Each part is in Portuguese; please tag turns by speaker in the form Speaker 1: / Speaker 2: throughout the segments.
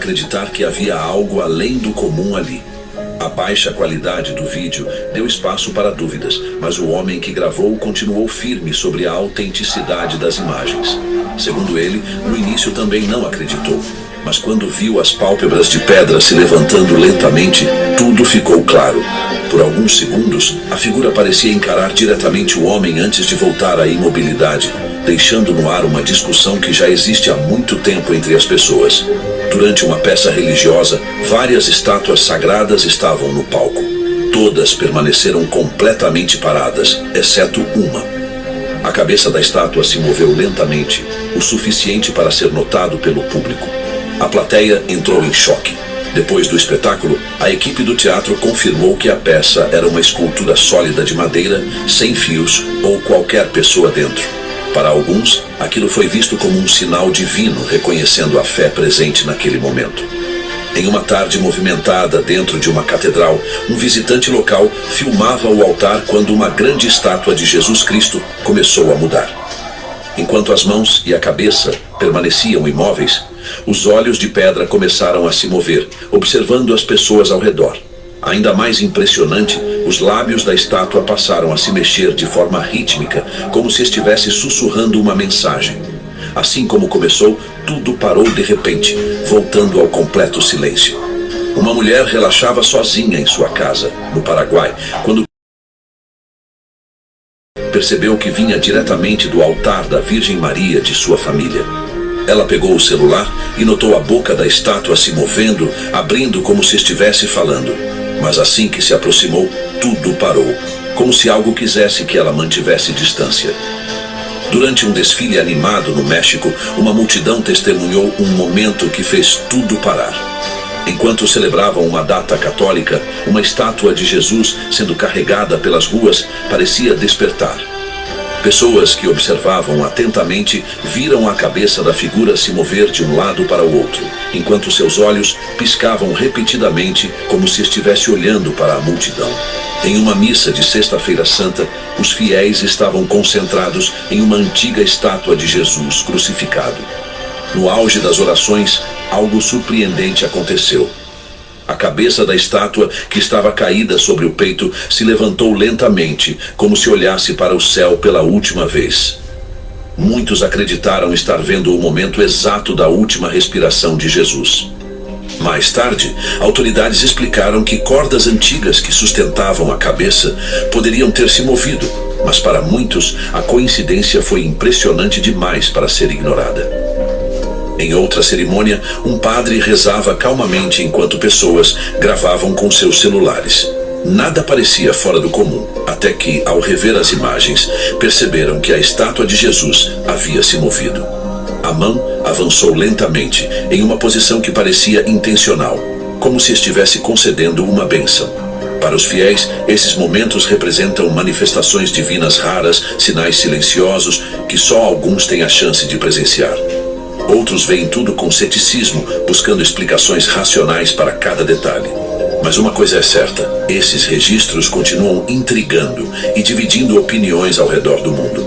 Speaker 1: acreditar que havia algo além do comum ali. A baixa qualidade do vídeo deu espaço para dúvidas, mas o homem que gravou continuou firme sobre a autenticidade das imagens. Segundo ele, no início também não acreditou, mas quando viu as pálpebras de pedra se levantando lentamente, tudo ficou claro. Por alguns segundos, a figura parecia encarar diretamente o homem antes de voltar à imobilidade, deixando no ar uma discussão que já existe há muito tempo entre as pessoas. Durante uma peça religiosa, várias estátuas sagradas estavam no palco. Todas permaneceram completamente paradas, exceto uma. A cabeça da estátua se moveu lentamente, o suficiente para ser notado pelo público. A plateia entrou em choque. Depois do espetáculo, a equipe do teatro confirmou que a peça era uma escultura sólida de madeira, sem fios ou qualquer pessoa dentro. Para alguns, aquilo foi visto como um sinal divino, reconhecendo a fé presente naquele momento. Em uma tarde movimentada dentro de uma catedral, um visitante local filmava o altar quando uma grande estátua de Jesus Cristo começou a mudar. Enquanto as mãos e a cabeça permaneciam imóveis, os olhos de pedra começaram a se mover, observando as pessoas ao redor. Ainda mais impressionante, os lábios da estátua passaram a se mexer de forma rítmica, como se estivesse sussurrando uma mensagem. Assim como começou, tudo parou de repente, voltando ao completo silêncio. Uma mulher relaxava sozinha em sua casa, no Paraguai, quando percebeu que vinha diretamente do altar da Virgem Maria de sua família. Ela pegou o celular e notou a boca da estátua se movendo, abrindo como se estivesse falando. Mas assim que se aproximou, tudo parou, como se algo quisesse que ela mantivesse distância. Durante um desfile animado no México, uma multidão testemunhou um momento que fez tudo parar. Enquanto celebravam uma data católica, uma estátua de Jesus sendo carregada pelas ruas parecia despertar. Pessoas que observavam atentamente viram a cabeça da figura se mover de um lado para o outro, enquanto seus olhos piscavam repetidamente como se estivesse olhando para a multidão. Em uma missa de Sexta-feira Santa, os fiéis estavam concentrados em uma antiga estátua de Jesus crucificado. No auge das orações, algo surpreendente aconteceu. A cabeça da estátua, que estava caída sobre o peito, se levantou lentamente, como se olhasse para o céu pela última vez. Muitos acreditaram estar vendo o momento exato da última respiração de Jesus. Mais tarde, autoridades explicaram que cordas antigas que sustentavam a cabeça poderiam ter se movido, mas para muitos a coincidência foi impressionante demais para ser ignorada. Em outra cerimônia, um padre rezava calmamente enquanto pessoas gravavam com seus celulares. Nada parecia fora do comum, até que, ao rever as imagens, perceberam que a estátua de Jesus havia se movido. A mão avançou lentamente, em uma posição que parecia intencional, como se estivesse concedendo uma bênção. Para os fiéis, esses momentos representam manifestações divinas raras, sinais silenciosos que só alguns têm a chance de presenciar. Outros veem tudo com ceticismo, buscando explicações racionais para cada detalhe. Mas uma coisa é certa, esses registros continuam intrigando e dividindo opiniões ao redor do mundo.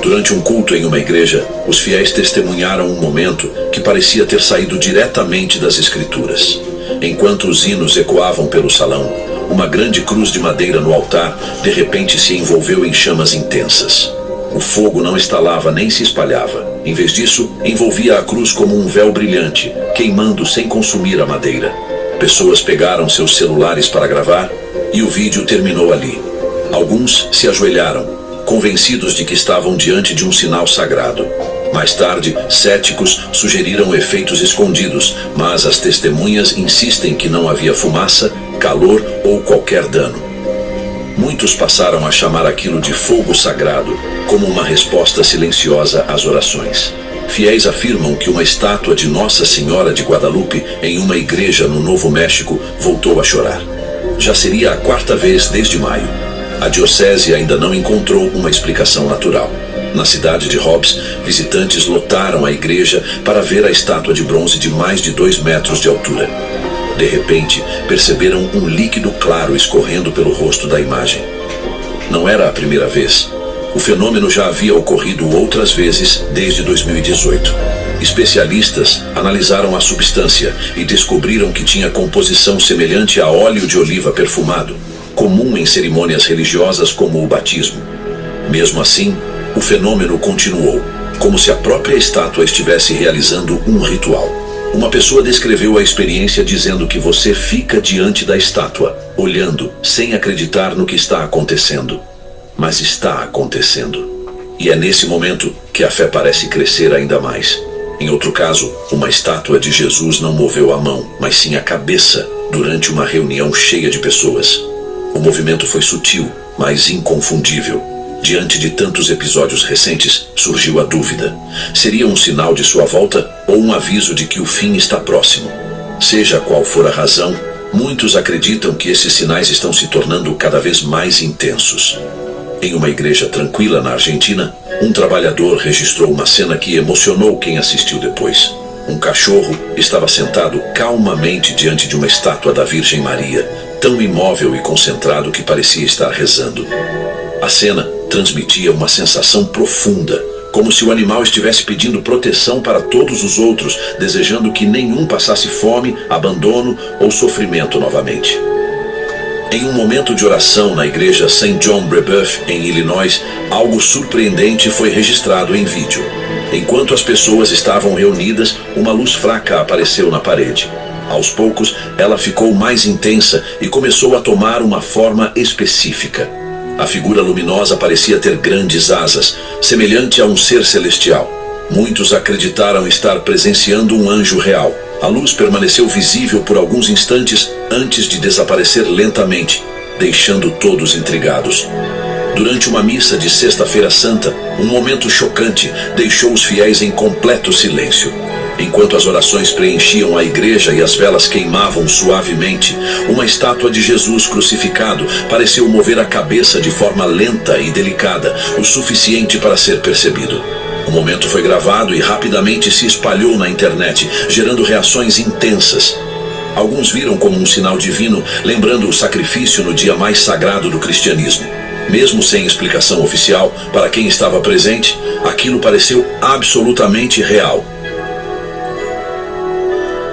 Speaker 1: Durante um culto em uma igreja, os fiéis testemunharam um momento que parecia ter saído diretamente das Escrituras. Enquanto os hinos ecoavam pelo salão, uma grande cruz de madeira no altar de repente se envolveu em chamas intensas. O fogo não estalava nem se espalhava. Em vez disso, envolvia a cruz como um véu brilhante, queimando sem consumir a madeira. Pessoas pegaram seus celulares para gravar e o vídeo terminou ali. Alguns se ajoelharam, convencidos de que estavam diante de um sinal sagrado. Mais tarde, céticos sugeriram efeitos escondidos, mas as testemunhas insistem que não havia fumaça, calor ou qualquer dano. Muitos passaram a chamar aquilo de fogo sagrado, como uma resposta silenciosa às orações. Fiéis afirmam que uma estátua de Nossa Senhora de Guadalupe em uma igreja no Novo México voltou a chorar. Já seria a quarta vez desde maio. A diocese ainda não encontrou uma explicação natural. Na cidade de Hobbs, visitantes lotaram a igreja para ver a estátua de bronze de mais de 2 metros de altura. De repente, perceberam um líquido claro escorrendo pelo rosto da imagem. Não era a primeira vez. O fenômeno já havia ocorrido outras vezes desde 2018. Especialistas analisaram a substância e descobriram que tinha composição semelhante a óleo de oliva perfumado, comum em cerimônias religiosas como o batismo. Mesmo assim, o fenômeno continuou, como se a própria estátua estivesse realizando um ritual. Uma pessoa descreveu a experiência dizendo que você fica diante da estátua, olhando, sem acreditar no que está acontecendo. Mas está acontecendo. E é nesse momento que a fé parece crescer ainda mais. Em outro caso, uma estátua de Jesus não moveu a mão, mas sim a cabeça, durante uma reunião cheia de pessoas. O movimento foi sutil, mas inconfundível. Diante de tantos episódios recentes, surgiu a dúvida. Seria um sinal de sua volta ou um aviso de que o fim está próximo? Seja qual for a razão, muitos acreditam que esses sinais estão se tornando cada vez mais intensos. Em uma igreja tranquila na Argentina, um trabalhador registrou uma cena que emocionou quem assistiu depois. Um cachorro estava sentado calmamente diante de uma estátua da Virgem Maria, tão imóvel e concentrado que parecia estar rezando. A cena transmitia uma sensação profunda, como se o animal estivesse pedindo proteção para todos os outros, desejando que nenhum passasse fome, abandono ou sofrimento novamente. Em um momento de oração na igreja St. John Brebeuf, em Illinois, algo surpreendente foi registrado em vídeo. Enquanto as pessoas estavam reunidas, uma luz fraca apareceu na parede. Aos poucos, ela ficou mais intensa e começou a tomar uma forma específica. A figura luminosa parecia ter grandes asas, semelhante a um ser celestial. Muitos acreditaram estar presenciando um anjo real. A luz permaneceu visível por alguns instantes antes de desaparecer lentamente, deixando todos intrigados. Durante uma missa de Sexta-feira Santa, um momento chocante deixou os fiéis em completo silêncio. Enquanto as orações preenchiam a igreja e as velas queimavam suavemente, uma estátua de Jesus crucificado pareceu mover a cabeça de forma lenta e delicada, o suficiente para ser percebido. O momento foi gravado e rapidamente se espalhou na internet, gerando reações intensas. Alguns viram como um sinal divino, lembrando o sacrifício no dia mais sagrado do cristianismo. Mesmo sem explicação oficial, para quem estava presente, aquilo pareceu absolutamente real.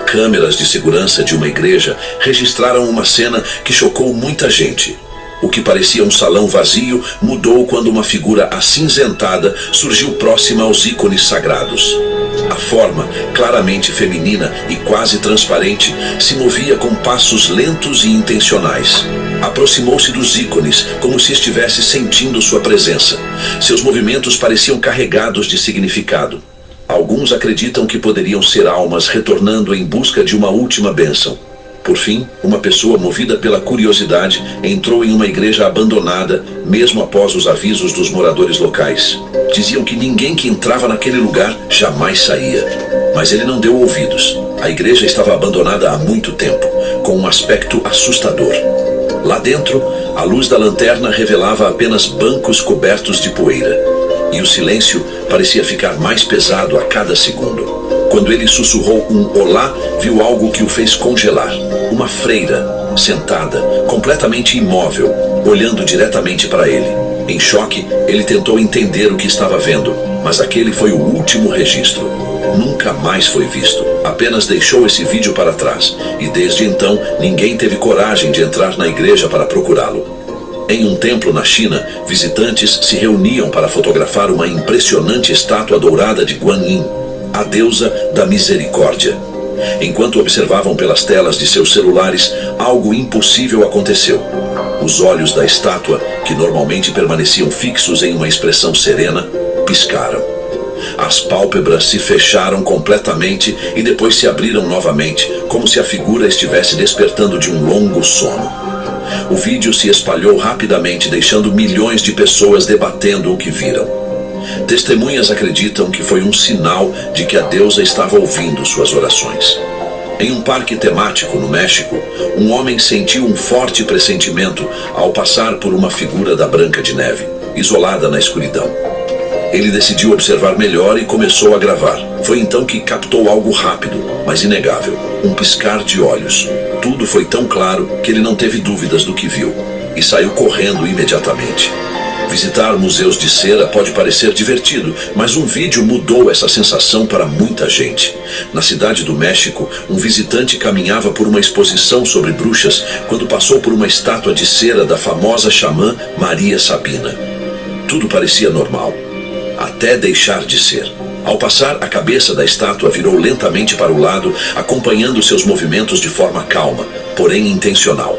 Speaker 1: Câmeras de segurança de uma igreja registraram uma cena que chocou muita gente. O que parecia um salão vazio mudou quando uma figura acinzentada surgiu próxima aos ícones sagrados. A forma, claramente feminina e quase transparente, se movia com passos lentos e intencionais. Aproximou-se dos ícones, como se estivesse sentindo sua presença. Seus movimentos pareciam carregados de significado. Alguns acreditam que poderiam ser almas retornando em busca de uma última bênção. Por fim, uma pessoa movida pela curiosidade entrou em uma igreja abandonada, mesmo após os avisos dos moradores locais. Diziam que ninguém que entrava naquele lugar jamais saía. Mas ele não deu ouvidos. A igreja estava abandonada há muito tempo, com um aspecto assustador. Lá dentro, a luz da lanterna revelava apenas bancos cobertos de poeira. E o silêncio parecia ficar mais pesado a cada segundo. Quando ele sussurrou um olá, viu algo que o fez congelar. Uma freira, sentada, completamente imóvel, olhando diretamente para ele. Em choque, ele tentou entender o que estava vendo, mas aquele foi o último registro. Nunca mais foi visto. Apenas deixou esse vídeo para trás. E desde então, ninguém teve coragem de entrar na igreja para procurá-lo. Em um templo na China, visitantes se reuniam para fotografar uma impressionante estátua dourada de Guan Yin, a deusa da misericórdia. Enquanto observavam pelas telas de seus celulares, algo impossível aconteceu. Os olhos da estátua, que normalmente permaneciam fixos em uma expressão serena, piscaram. As pálpebras se fecharam completamente e depois se abriram novamente, como se a figura estivesse despertando de um longo sono. O vídeo se espalhou rapidamente, deixando milhões de pessoas debatendo o que viram. Testemunhas acreditam que foi um sinal de que a deusa estava ouvindo suas orações. Em um parque temático no México, um homem sentiu um forte pressentimento ao passar por uma figura da Branca de Neve, isolada na escuridão. Ele decidiu observar melhor e começou a gravar. Foi então que captou algo rápido, mas inegável, um piscar de olhos. Tudo foi tão claro que ele não teve dúvidas do que viu, e saiu correndo imediatamente. Visitar museus de cera pode parecer divertido, mas um vídeo mudou essa sensação para muita gente. Na cidade do México, um visitante caminhava por uma exposição sobre bruxas quando passou por uma estátua de cera da famosa xamã Maria Sabina. Tudo parecia normal, até deixar de ser. Ao passar, a cabeça da estátua virou lentamente para o lado, acompanhando seus movimentos de forma calma, porém intencional.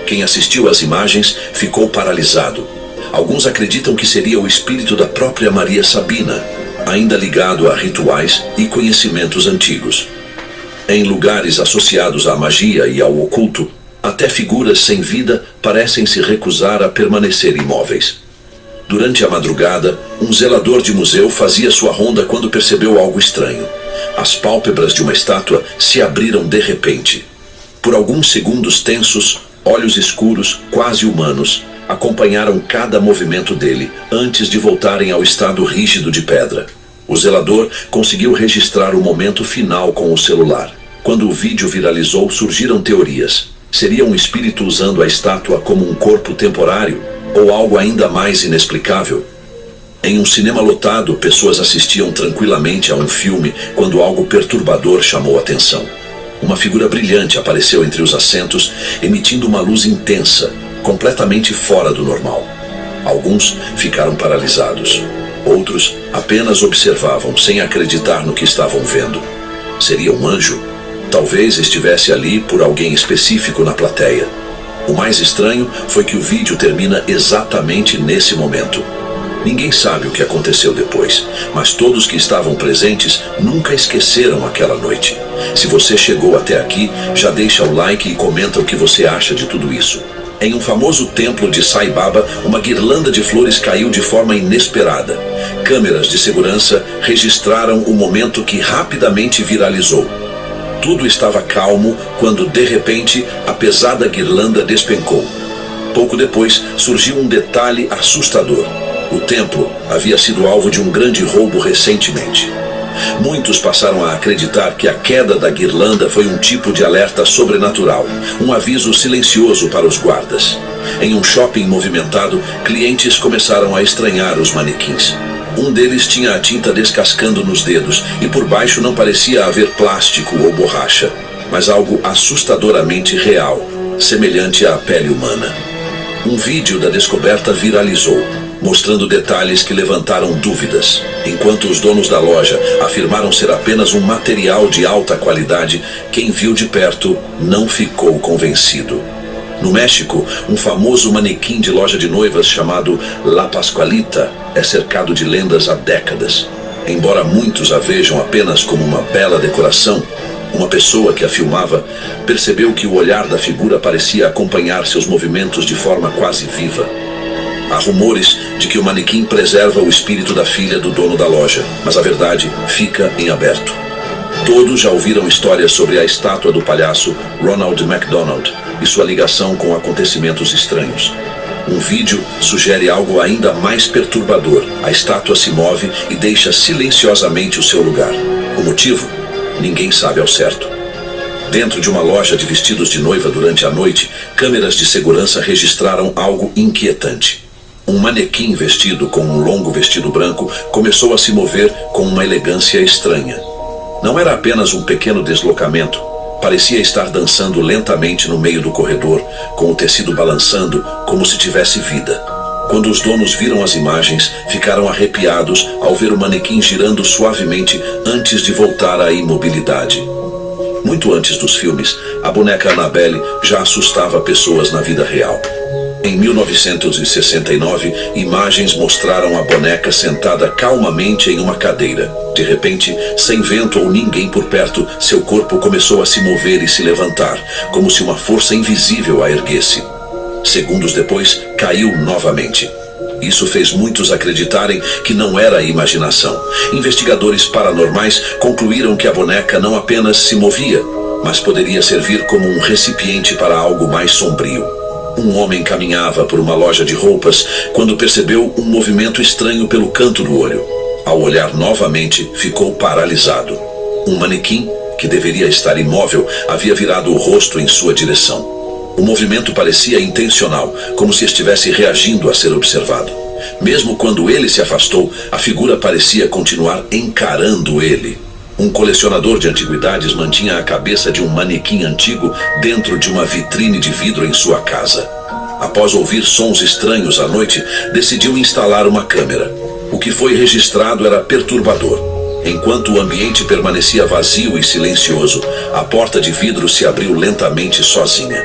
Speaker 1: Quem assistiu às imagens ficou paralisado. Alguns acreditam que seria o espírito da própria Maria Sabina, ainda ligado a rituais e conhecimentos antigos. Em lugares associados à magia e ao oculto, até figuras sem vida parecem se recusar a permanecer imóveis. Durante a madrugada, um zelador de museu fazia sua ronda quando percebeu algo estranho. As pálpebras de uma estátua se abriram de repente. Por alguns segundos tensos, olhos escuros, quase humanos, acompanharam cada movimento dele, antes de voltarem ao estado rígido de pedra. O zelador conseguiu registrar o momento final com o celular. Quando o vídeo viralizou, surgiram teorias. Seria um espírito usando a estátua como um corpo temporário? Ou algo ainda mais inexplicável? Em um cinema lotado, pessoas assistiam tranquilamente a um filme quando algo perturbador chamou a atenção. Uma figura brilhante apareceu entre os assentos, emitindo uma luz intensa, completamente fora do normal. Alguns ficaram paralisados. Outros apenas observavam, sem acreditar no que estavam vendo. Seria um anjo? Talvez estivesse ali por alguém específico na plateia. O mais estranho foi que o vídeo termina exatamente nesse momento. Ninguém sabe o que aconteceu depois, mas todos que estavam presentes nunca esqueceram aquela noite. Se você chegou até aqui, já deixa o like e comenta o que você acha de tudo isso. Em um famoso templo de Sai Baba, uma guirlanda de flores caiu de forma inesperada. Câmeras de segurança registraram o momento que rapidamente viralizou. Tudo estava calmo quando, de repente, a pesada guirlanda despencou. Pouco depois, surgiu um detalhe assustador. O templo havia sido alvo de um grande roubo recentemente. Muitos passaram a acreditar que a queda da guirlanda foi um tipo de alerta sobrenatural, um aviso silencioso para os guardas. Em um shopping movimentado, clientes começaram a estranhar os manequins. Um deles tinha a tinta descascando nos dedos e por baixo não parecia haver plástico ou borracha, mas algo assustadoramente real, semelhante à pele humana. Um vídeo da descoberta viralizou, mostrando detalhes que levantaram dúvidas. Enquanto os donos da loja afirmaram ser apenas um material de alta qualidade, quem viu de perto não ficou convencido. No México, um famoso manequim de loja de noivas chamado La Pascualita é cercado de lendas há décadas. Embora muitos a vejam apenas como uma bela decoração, uma pessoa que a filmava percebeu que o olhar da figura parecia acompanhar seus movimentos de forma quase viva. Há rumores de que o manequim preserva o espírito da filha do dono da loja, mas a verdade fica em aberto. Todos já ouviram histórias sobre a estátua do palhaço Ronald McDonald e sua ligação com acontecimentos estranhos. Um vídeo sugere algo ainda mais perturbador. A estátua se move e deixa silenciosamente o seu lugar. O motivo? Ninguém sabe ao certo. Dentro de uma loja de vestidos de noiva durante a noite, câmeras de segurança registraram algo inquietante. Um manequim vestido com um longo vestido branco começou a se mover com uma elegância estranha. Não era apenas um pequeno deslocamento. Parecia estar dançando lentamente no meio do corredor, com o tecido balançando como se tivesse vida. Quando os donos viram as imagens, ficaram arrepiados ao ver o manequim girando suavemente antes de voltar à imobilidade. Muito antes dos filmes, a boneca Annabelle já assustava pessoas na vida real. Em 1969, imagens mostraram a boneca sentada calmamente em uma cadeira. De repente, sem vento ou ninguém por perto, seu corpo começou a se mover e se levantar, como se uma força invisível a erguesse. Segundos depois, caiu novamente. Isso fez muitos acreditarem que não era imaginação. Investigadores paranormais concluíram que a boneca não apenas se movia, mas poderia servir como um recipiente para algo mais sombrio. Um homem caminhava por uma loja de roupas quando percebeu um movimento estranho pelo canto do olho. Ao olhar novamente, ficou paralisado. Um manequim, que deveria estar imóvel, havia virado o rosto em sua direção. O movimento parecia intencional, como se estivesse reagindo a ser observado. Mesmo quando ele se afastou, a figura parecia continuar encarando ele. Um colecionador de antiguidades mantinha a cabeça de um manequim antigo dentro de uma vitrine de vidro em sua casa. Após ouvir sons estranhos à noite, decidiu instalar uma câmera. O que foi registrado era perturbador. Enquanto o ambiente permanecia vazio e silencioso, a porta de vidro se abriu lentamente sozinha.